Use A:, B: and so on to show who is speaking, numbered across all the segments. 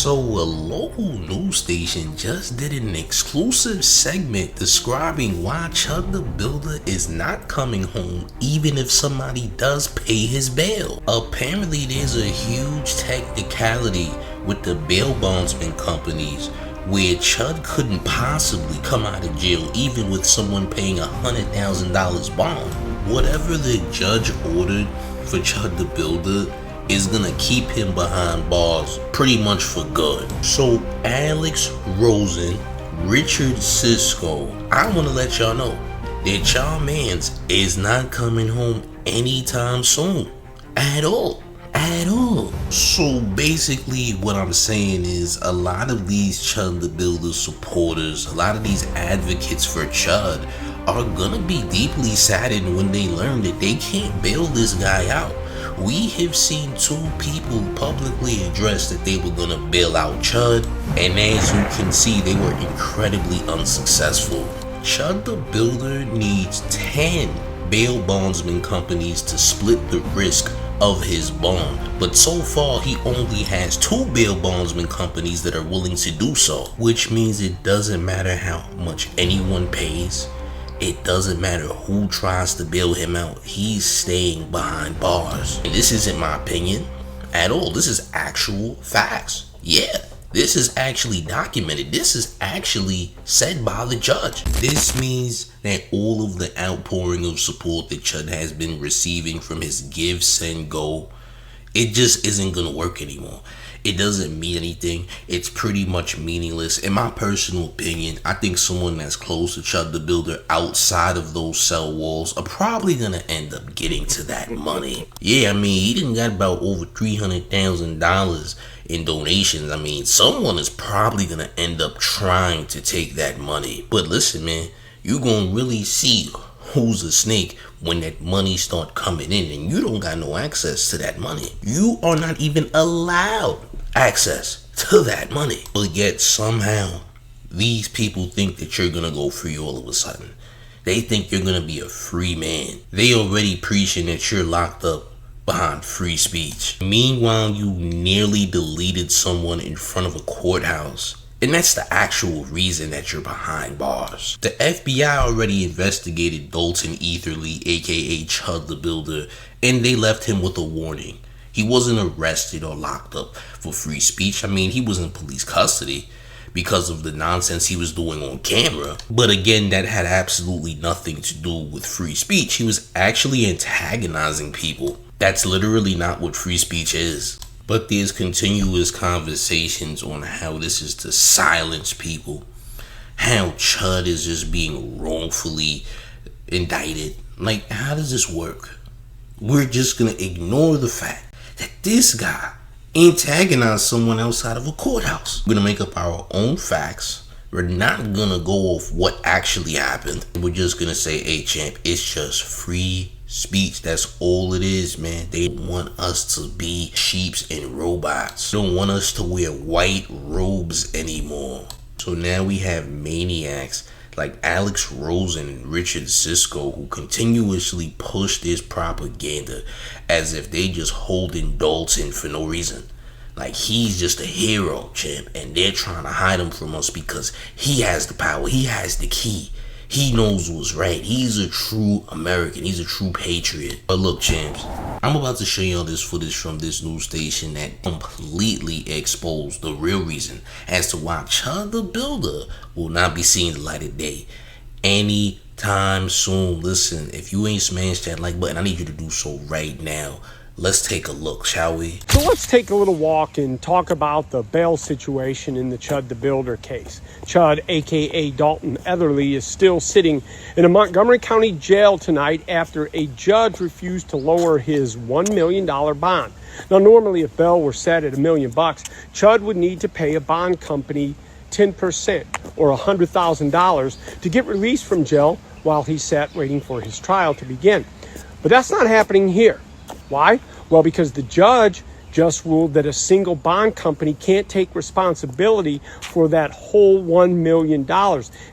A: So a local news station just did an exclusive segment describing why Chud the Builder is not coming home even if somebody does pay his bail. Apparently there's a huge technicality with the bail bondsman companies where Chud couldn't possibly come out of jail even with someone paying $100,000 bond. Whatever the judge ordered for Chud the Builder is gonna keep him behind bars pretty much for good. So Alex Rosen, Richard Cisco, I wanna let y'all know that y'all mans is not coming home anytime soon. At all. So basically what I'm saying is a lot of these Chud the Builder supporters, a lot of these advocates for Chud are gonna be deeply saddened when they learn that they can't bail this guy out. We have seen two people publicly address that they were gonna bail out Chud, and as you can see, they were incredibly unsuccessful. Chud the Builder needs 10 bail bondsman companies to split the risk of his bond, but so far he only has 2 bail bondsman companies that are willing to do so, which means it doesn't matter how much anyone pays. It doesn't matter who tries to bail him out, he's staying behind bars. And this isn't my opinion at all. This is actual facts. Yeah, this is actually documented. This is actually said by the judge. This means that all of the outpouring of support that Chud has been receiving from his give, send, go, it just isn't gonna work anymore. It doesn't mean anything. It's pretty much meaningless. In my personal opinion, I think someone that's close to Chud the Builder outside of those cell walls are probably gonna end up getting to that money. Yeah, I mean, he done got about over $300,000 in donations. I mean, someone is probably gonna end up trying to take that money. But listen, man, you gonna really see who's a snake when that money start coming in and you don't got no access to that money. You are not even allowed access to that money. But yet somehow these people think that you're gonna go free all of a sudden. They think you're gonna be a free man. They already preaching that you're locked up behind free speech. Meanwhile, you nearly deleted someone in front of a courthouse. And that's the actual reason that you're behind bars. The FBI already investigated Dalton Eerily, aka Chud the Builder, and they left him with a warning. He wasn't arrested or locked up for free speech. I mean, he was in police custody because of the nonsense he was doing on camera. But again, that had absolutely nothing to do with free speech. He was actually antagonizing people. That's literally not what free speech is. But there's continuous conversations on how this is to silence people, how Chud is just being wrongfully indicted. Like, how does this work? We're just gonna ignore the fact that this guy antagonized someone outside of a courthouse. We're gonna make up our own facts. We're not gonna go off what actually happened. We're just gonna say, hey champ, it's just free speech. That's all it is, man. They want us to be sheeps and robots. They don't want us to wear white robes anymore. So now we have maniacs like Alex Rosen and Richard Cisco who continuously push this propaganda as if they just holding Dalton for no reason. Like he's just a hero, champ, and they're trying to hide him from us because he has the power, he has the key. He knows what's right. He's a true American. He's a true patriot. But look, champs, I'm about to show y'all this footage from this news station that completely exposed the real reason as to why Chud the Builder will not be seeing the light of day anytime soon. Listen, if you ain't smashed that like button, I need you to do so right now. Let's take a look, shall we?
B: So let's take a little walk and talk about the bail situation in the Chud the Builder case. Chud, aka Dalton Eerily, is still sitting in a Montgomery County jail tonight after a judge refused to lower his $1 million bond. Now, normally if bail were set at $1 million, Chud would need to pay a bond company 10% or $100,000 to get released from jail while he sat waiting for his trial to begin. But that's not happening here. Why? Well, because the judge just ruled that a single bond company can't take responsibility for that whole $1 million.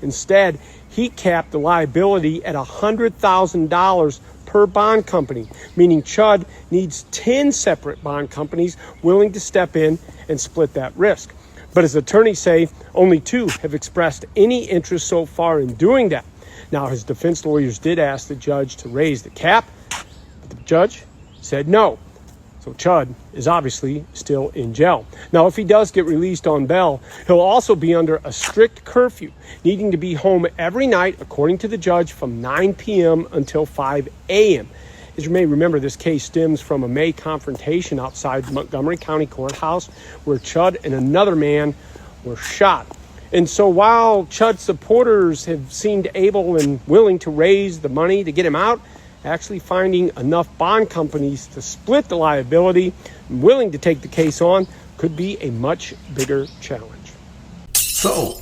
B: Instead, he capped the liability at $100,000 per bond company, meaning Chud needs 10 separate bond companies willing to step in and split that risk. But as attorneys say, only 2 have expressed any interest so far in doing that. Now, his defense lawyers did ask the judge to raise the cap, but the judge said no. So Chud is obviously still in jail. Now, if he does get released on bail, he'll also be under a strict curfew, needing to be home every night, according to the judge, from 9 p.m. until 5 a.m. As you may remember, this case stems from a May confrontation outside Montgomery County Courthouse where Chud and another man were shot. And so while Chud's supporters have seemed able and willing to raise the money to get him out, actually finding enough bond companies to split the liability and willing to take the case on could be a much bigger challenge.
A: So,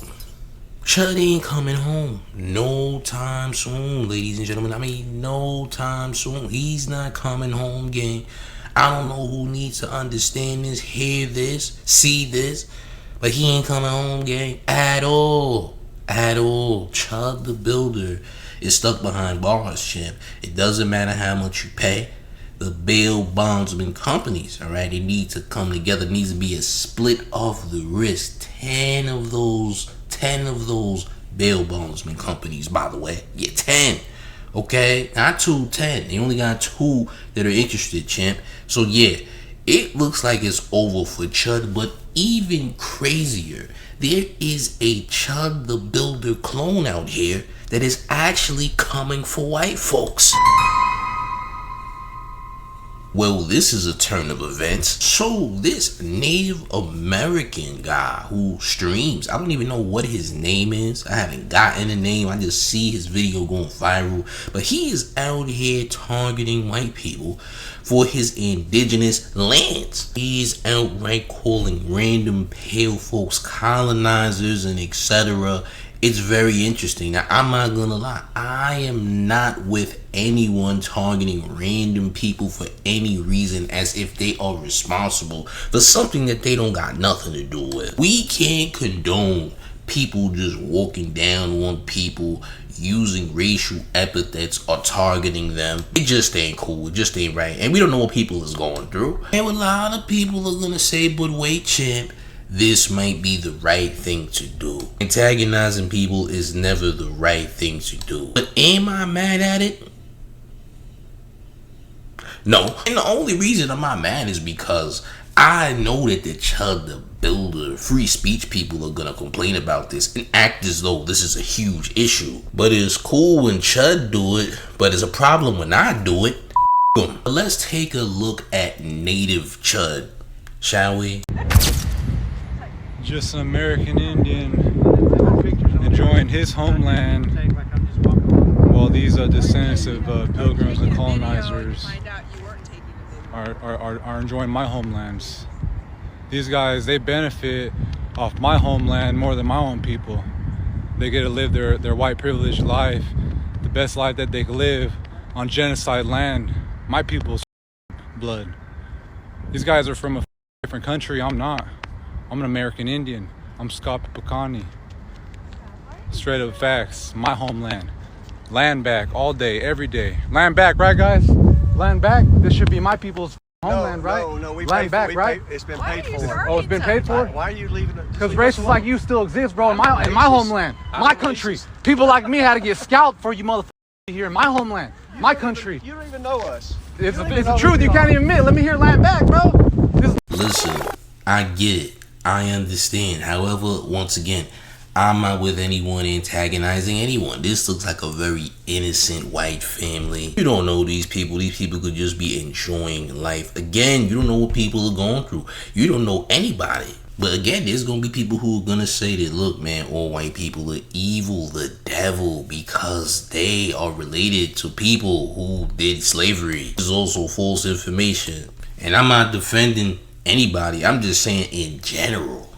A: Chud ain't coming home no time soon, ladies and gentlemen. I mean, no time soon. He's not coming home, gang. I don't know who needs to understand this, hear this, see this, but he ain't coming home, gang, at all. At all. Chud the Builder is stuck behind bars, champ. It doesn't matter how much you pay. The bail bondsman companies, all right, they need to come together. It needs to be a split of the risk. 10 of those bail bondsman companies, by the way. Yeah, 10. Okay, not 2, 10. They only got 2 that are interested, champ. So yeah, it looks like it's over for Chud, but even crazier, there is a Chud the Builder clone out here that is actually coming for white folks. Well, this is a turn of events. So this Native American guy who streams, I don't even know what his name is. I haven't gotten the name. I just see his video going viral. But he is out here targeting white people for his indigenous lands. He's outright calling random pale folks colonizers and etc. It's very interesting. Now, I'm not gonna lie, I am not with anyone targeting random people for any reason as if they are responsible for something that they don't got nothing to do with. We can't condone people just walking down on people, using racial epithets or targeting them. It just ain't cool. It just ain't right. And we don't know what people is going through. And a lot of people are gonna say, but wait, champ, this might be the right thing to do. Antagonizing people is never the right thing to do. But am I mad at it? No. And the only reason I'm not mad is because I know that the Chud the Builder, free speech people are gonna complain about this and act as though this is a huge issue. But it's cool when Chud do it, but it's a problem when I do it. Let's take a look at native Chud, shall we?
C: Just an American Indian enjoying his homeland while these descendants of pilgrims and colonizers are enjoying my homelands. These guys, they benefit off my homeland more than my own people. They get to live their white privileged life, the best life that they can live on genocide land, my people's blood. These guys are from a different country. I'm not. I'm an American Indian. I'm Scott Picani. Straight up facts. My homeland. Land back all day, every day. Land back, right, guys? Land back. This should be my people's homeland, right?
D: No, we
C: land back, right?
D: It's been paid for.
C: Oh, it's been paid for?
D: Why are you leaving it?
C: Because racists like you still exist, bro, in my homeland, my country. People like me had to get scalped for you motherfuckers here in my homeland, my country.
D: You don't even know us.
C: It's the truth. You can't even admit. Let me hear land back, bro.
A: Listen, I get it. I understand. However, once again, I'm not with anyone antagonizing anyone. This looks like a very innocent white family. You don't know these people. These people could just be enjoying life. Again, you don't know what people are going through. You don't know anybody. But again, there's going to be people who are going to say that, look, man, all white people are evil, the devil, because they are related to people who did slavery. This is also false information. And I'm not defending anybody. I'm just saying in general,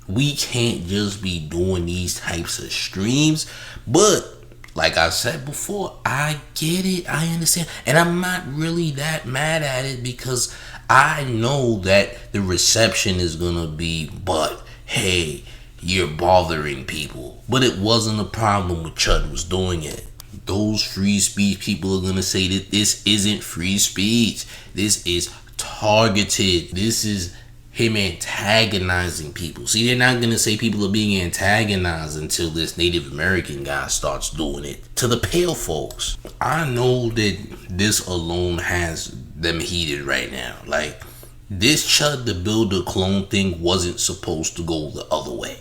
A: we can't just be doing these types of streams. But like I said before, I get it, I understand, and I'm not really that mad at it because I know that the reception is gonna be, but hey, you're bothering people. But it wasn't a problem when Chud was doing it. those free speech people are gonna say that this isn't free speech. This is targeted. This is him antagonizing people. See, they're not gonna say people are being antagonized until this Native American guy starts doing it to the pale folks. I know that this alone has them heated right now. Like, this Chud the Builder clone thing wasn't supposed to go the other way.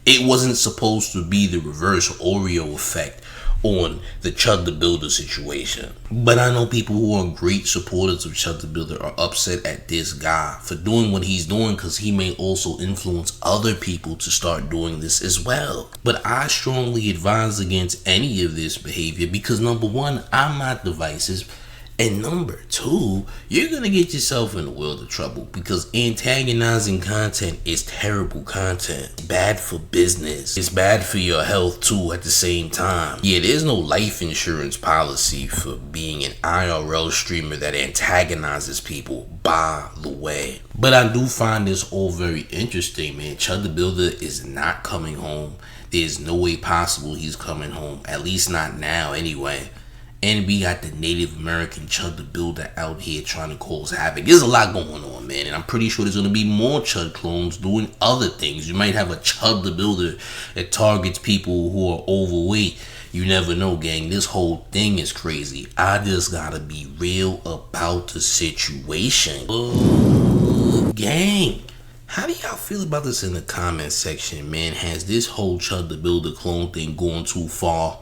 A: It wasn't supposed to be the reverse Oreo effect on the Chud the Builder situation. But I know people who are great supporters of Chud the Builder are upset at this guy for doing what he's doing, because he may also influence other people to start doing this as well. But I strongly advise against any of this behavior, because number one, I'm not divisive. And number two, you're going to get yourself in a world of trouble, because antagonizing content is terrible content. Bad for business. It's bad for your health too at the same time. Yeah, there's no life insurance policy for being an IRL streamer that antagonizes people, by the way. But I do find this all very interesting, man. Chud the Builder is not coming home. There's no way possible he's coming home. At least not now anyway. And we got the Native American Chud the Builder out here trying to cause havoc. There's a lot going on, man. And I'm pretty sure there's going to be more Chud clones doing other things. You might have a Chud the Builder that targets people who are overweight. You never know, gang. This whole thing is crazy. I just got to be real about the situation. Gang. How do y'all feel about this in the comment section, man? Has this whole Chud the Builder clone thing gone too far?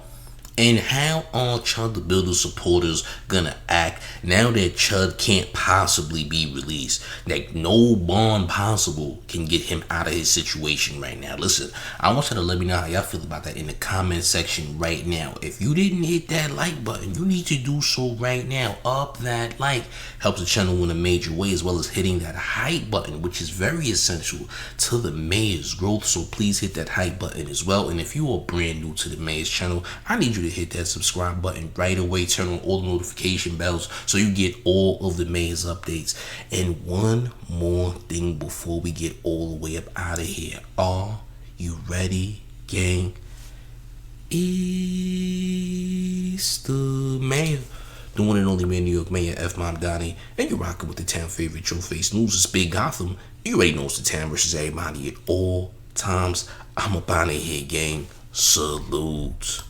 A: And how are Chud the Builder supporters gonna act now that Chud can't possibly be released? Like, no bond possible can get him out of his situation right now. Listen, I want y'all to let me know how y'all feel about that in the comment section right now. If you didn't hit that like button, you need to do so right now. Up that like. Helps the channel in a major way, as well as hitting that hype button, which is very essential to the mayor's growth. So please hit that hype button as well. And if you are brand new to the mayor's channel, I need you to hit that subscribe button right away. Turn on all the notification bells so you get all of the mayor's updates. And one more thing before we get all the way up out of here. Are you ready, gang? It's the mayor, the one and only man, New York Mayor F. Mom Donnie, and you're rocking with the town favorite Showface News. It's Big Gotham. You already know it's the town versus everybody at all times. I'm up out of here, gang. Salute.